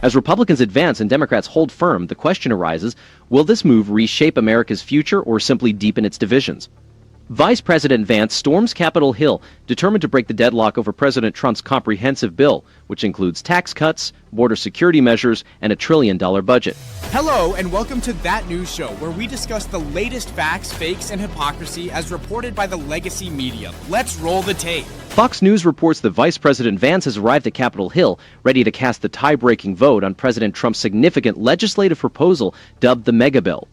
As Republicans advance and Democrats hold firm, the question arises, will this move reshape America's future or simply deepen its divisions? Vice President Vance storms Capitol Hill, determined to break the deadlock over President Trump's comprehensive bill, which includes tax cuts, border security measures, and $1 trillion budget. Hello, and welcome to That News Show, where we discuss the latest facts, fakes, and hypocrisy as reported by the legacy media. Let's roll the tape. Fox News reports that Vice President Vance has arrived at Capitol Hill, ready to cast the tie-breaking vote on President Trump's significant legislative proposal dubbed the Megabill.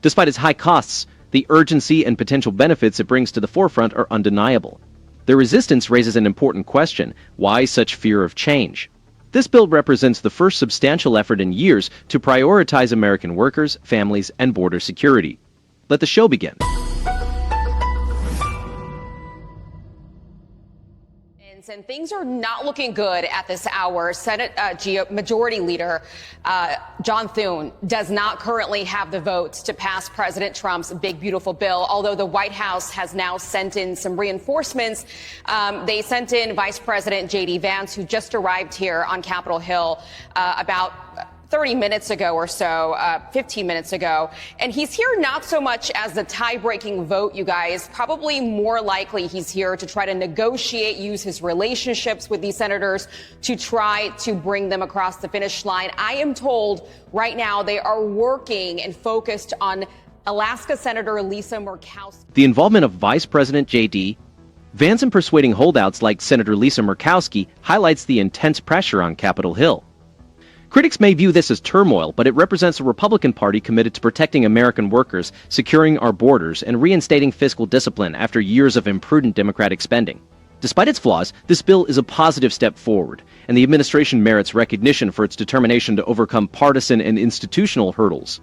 Despite its high costs, the urgency and potential benefits it brings to the forefront are undeniable. The resistance raises an important question: why such fear of change? This bill represents the first substantial effort in years to prioritize American workers, families, and border security. Let the show begin. And things are not looking good at this hour. Senate Majority Leader John Thune does not currently have the votes to pass President Trump's big, beautiful bill, although the White House has now sent in some reinforcements. They sent in Vice President J.D. Vance, who just arrived here on Capitol Hill about 30 minutes ago or so, 15 minutes ago. And he's here not so much as the tie-breaking vote, you guys. Probably more likely he's here to try to negotiate, use his relationships with these senators to try to bring them across the finish line. I am told right now they are working and focused on Alaska Senator Lisa Murkowski. The involvement of Vice President J.D. Vance in persuading holdouts like Senator Lisa Murkowski highlights the intense pressure on Capitol Hill. Critics may view this as turmoil, but it represents a Republican Party committed to protecting American workers, securing our borders, and reinstating fiscal discipline after years of imprudent Democratic spending. Despite its flaws, this bill is a positive step forward, and the administration merits recognition for its determination to overcome partisan and institutional hurdles.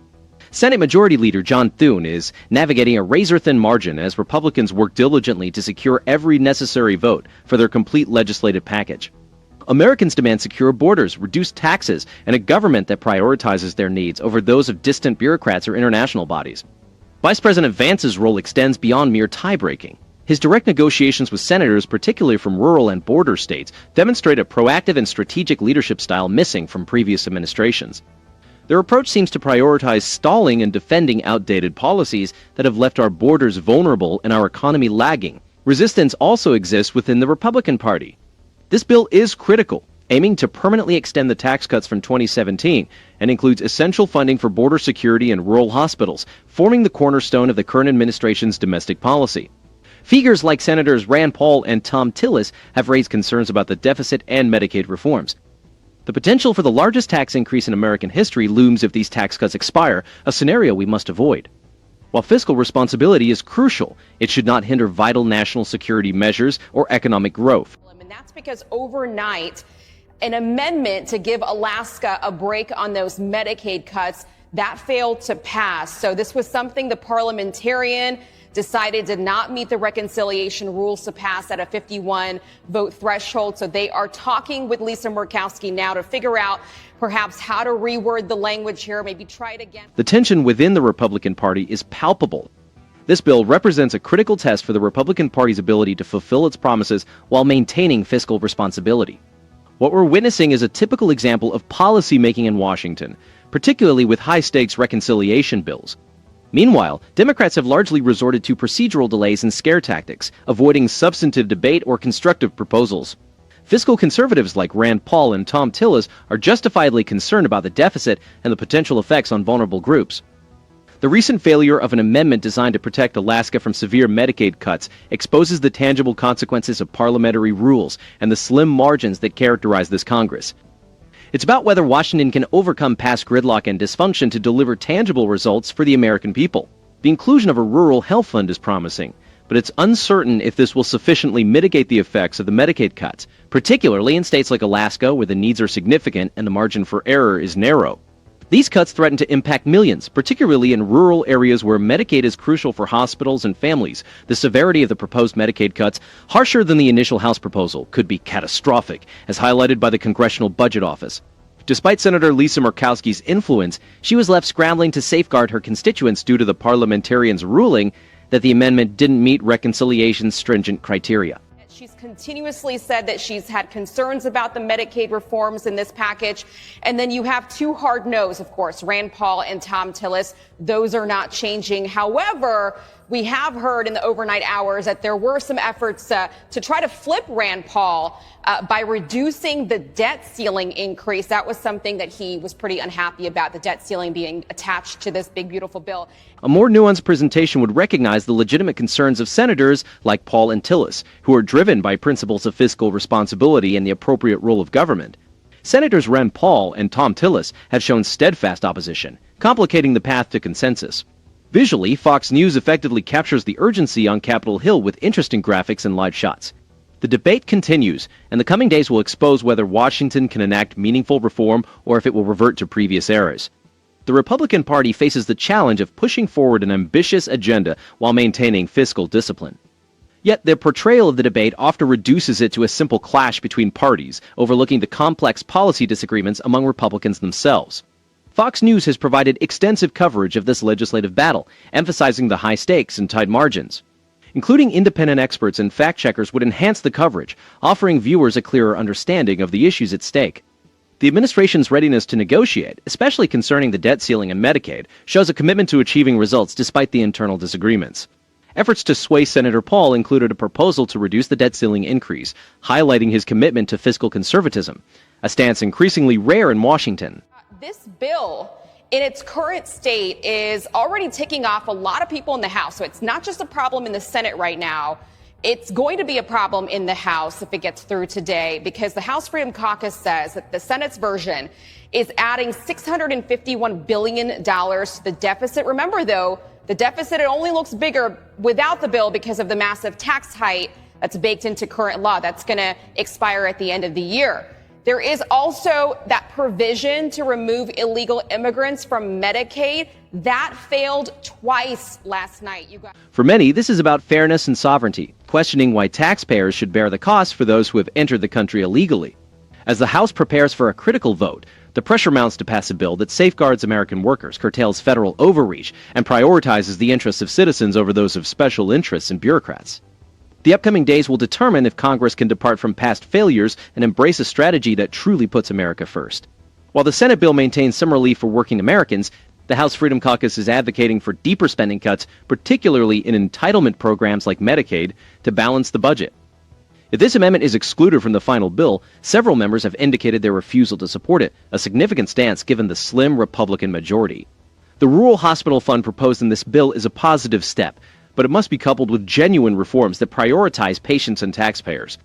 Senate Majority Leader John Thune is navigating a razor-thin margin as Republicans work diligently to secure every necessary vote for their complete legislative package. Americans demand secure borders, reduced taxes, and a government that prioritizes their needs over those of distant bureaucrats or international bodies. Vice President Vance's role extends beyond mere tie-breaking. His direct negotiations with senators, particularly from rural and border states, demonstrate a proactive and strategic leadership style missing from previous administrations. Their approach seems to prioritize stalling and defending outdated policies that have left our borders vulnerable and our economy lagging. Resistance also exists within the Republican Party. This bill is critical, aiming to permanently extend the tax cuts from 2017 and includes essential funding for border security and rural hospitals, forming the cornerstone of the current administration's domestic policy. Figures like Senators Rand Paul and Thom Tillis have raised concerns about the deficit and Medicaid reforms. The potential for the largest tax increase in American history looms if these tax cuts expire, a scenario we must avoid. While fiscal responsibility is crucial, it should not hinder vital national security measures or economic growth. And that's because overnight, an amendment to give Alaska a break on those Medicaid cuts, that failed to pass. So this was something the parliamentarian decided did not meet the reconciliation rules to pass at a 51 vote threshold. So they are talking with Lisa Murkowski now to figure out perhaps how to reword the language here, maybe try it again. The tension within the Republican Party is palpable. This bill represents a critical test for the Republican Party's ability to fulfill its promises while maintaining fiscal responsibility. What we're witnessing is a typical example of policy making in Washington, particularly with high-stakes reconciliation bills. Meanwhile, Democrats have largely resorted to procedural delays and scare tactics, avoiding substantive debate or constructive proposals. Fiscal conservatives like Rand Paul and Thom Tillis are justifiably concerned about the deficit and the potential effects on vulnerable groups. The recent failure of an amendment designed to protect Alaska from severe Medicaid cuts exposes the tangible consequences of parliamentary rules and the slim margins that characterize this Congress. It's about whether Washington can overcome past gridlock and dysfunction to deliver tangible results for the American people. The inclusion of a rural health fund is promising, but it's uncertain if this will sufficiently mitigate the effects of the Medicaid cuts, particularly in states like Alaska where the needs are significant and the margin for error is narrow. These cuts threaten to impact millions, particularly in rural areas where Medicaid is crucial for hospitals and families. The severity of the proposed Medicaid cuts, harsher than the initial House proposal, could be catastrophic, as highlighted by the Congressional Budget Office. Despite Senator Lisa Murkowski's influence, she was left scrambling to safeguard her constituents due to the parliamentarians' ruling that the amendment didn't meet reconciliation's stringent criteria. She's continuously said that she's had concerns about the Medicaid reforms in this package. And then you have two hard no's, of course, Rand Paul and Thom Tillis. Those are not changing. However, we have heard in the overnight hours that there were some efforts to try to flip Rand Paul by reducing the debt ceiling increase. That was something that he was pretty unhappy about, the debt ceiling being attached to this big, beautiful bill. A more nuanced presentation would recognize the legitimate concerns of senators like Paul and Tillis, who are driven by principles of fiscal responsibility and the appropriate role of government. Senators Rand Paul and Thom Tillis have shown steadfast opposition, complicating the path to consensus. Visually, Fox News effectively captures the urgency on Capitol Hill with interesting graphics and live shots. The debate continues, and the coming days will expose whether Washington can enact meaningful reform or if it will revert to previous eras. The Republican Party faces the challenge of pushing forward an ambitious agenda while maintaining fiscal discipline. Yet their portrayal of the debate often reduces it to a simple clash between parties, overlooking the complex policy disagreements among Republicans themselves. Fox News has provided extensive coverage of this legislative battle, emphasizing the high stakes and tight margins. Including independent experts and fact-checkers would enhance the coverage, offering viewers a clearer understanding of the issues at stake. The administration's readiness to negotiate, especially concerning the debt ceiling and Medicaid, shows a commitment to achieving results despite the internal disagreements. Efforts to sway Senator Paul included a proposal to reduce the debt ceiling increase, highlighting his commitment to fiscal conservatism, a stance increasingly rare in Washington. This bill, in its current state, is already ticking off a lot of people in the House. So it's not just a problem in the Senate right now. It's going to be a problem in the House if it gets through today, because the House Freedom Caucus says that the Senate's version is adding $651 billion to the deficit. Remember, though, the deficit, it only looks bigger without the bill because of the massive tax hike that's baked into current law. That's going to expire at the end of the year. There is also that provision to remove illegal immigrants from Medicaid. That failed twice last night. For many, this is about fairness and sovereignty, questioning why taxpayers should bear the cost for those who have entered the country illegally. As the House prepares for a critical vote, the pressure mounts to pass a bill that safeguards American workers, curtails federal overreach, and prioritizes the interests of citizens over those of special interests and bureaucrats. The upcoming days will determine if Congress can depart from past failures and embrace a strategy that truly puts America first. While the Senate bill maintains some relief for working Americans, the House Freedom Caucus is advocating for deeper spending cuts, particularly in entitlement programs like Medicaid, to balance the budget. If this amendment is excluded from the final bill, several members have indicated their refusal to support it, a significant stance given the slim Republican majority. The Rural Hospital Fund proposed in this bill is a positive step, but it must be coupled with genuine reforms that prioritize patients and taxpayers.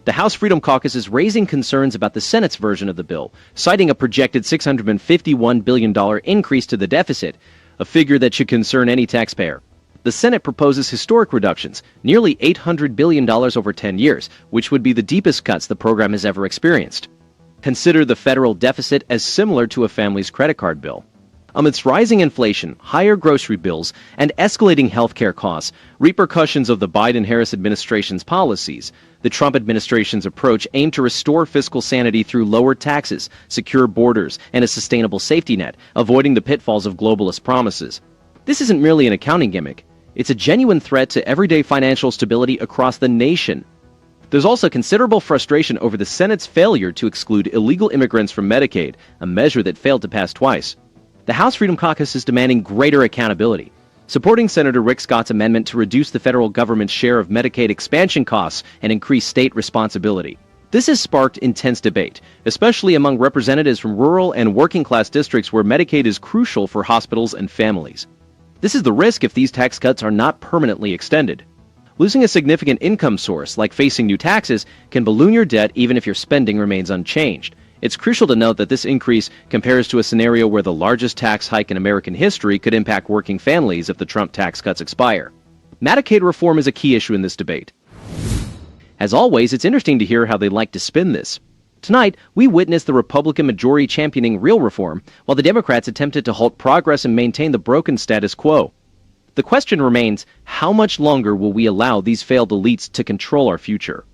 The House Freedom Caucus is raising concerns about the Senate's version of the bill, citing a projected $651 billion increase to the deficit, a figure that should concern any taxpayer. The Senate proposes historic reductions, nearly $800 billion over 10 years, which would be the deepest cuts the program has ever experienced. Consider the federal deficit as similar to a family's credit card bill. Amidst rising inflation, higher grocery bills, and escalating healthcare costs, repercussions of the Biden-Harris administration's policies, the Trump administration's approach aimed to restore fiscal sanity through lower taxes, secure borders, and a sustainable safety net, avoiding the pitfalls of globalist promises. This isn't merely an accounting gimmick. It's a genuine threat to everyday financial stability across the nation. There's also considerable frustration over the Senate's failure to exclude illegal immigrants from Medicaid, a measure that failed to pass twice. The House Freedom Caucus is demanding greater accountability, supporting Senator Rick Scott's amendment to reduce the federal government's share of Medicaid expansion costs and increase state responsibility. This has sparked intense debate, especially among representatives from rural and working-class districts where Medicaid is crucial for hospitals and families. This is the risk if these tax cuts are not permanently extended. Losing a significant income source, like facing new taxes, can balloon your debt even if your spending remains unchanged. It's crucial to note that this increase compares to a scenario where the largest tax hike in American history could impact working families if the Trump tax cuts expire. Medicaid reform is a key issue in this debate. As always, it's interesting to hear how they like to spin this. Tonight, we witnessed the Republican majority championing real reform, while the Democrats attempted to halt progress and maintain the broken status quo. The question remains, how much longer will we allow these failed elites to control our future?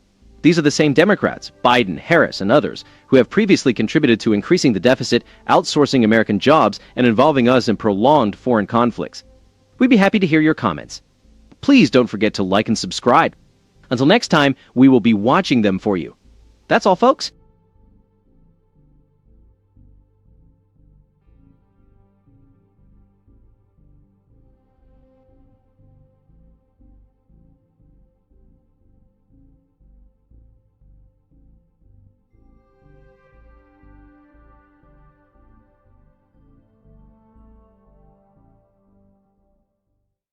These are the same Democrats, Biden, Harris, and others, who have previously contributed to increasing the deficit, outsourcing American jobs, and involving us in prolonged foreign conflicts. We'd be happy to hear your comments. Please don't forget to like and subscribe. Until next time, we will be watching them for you. That's all, folks.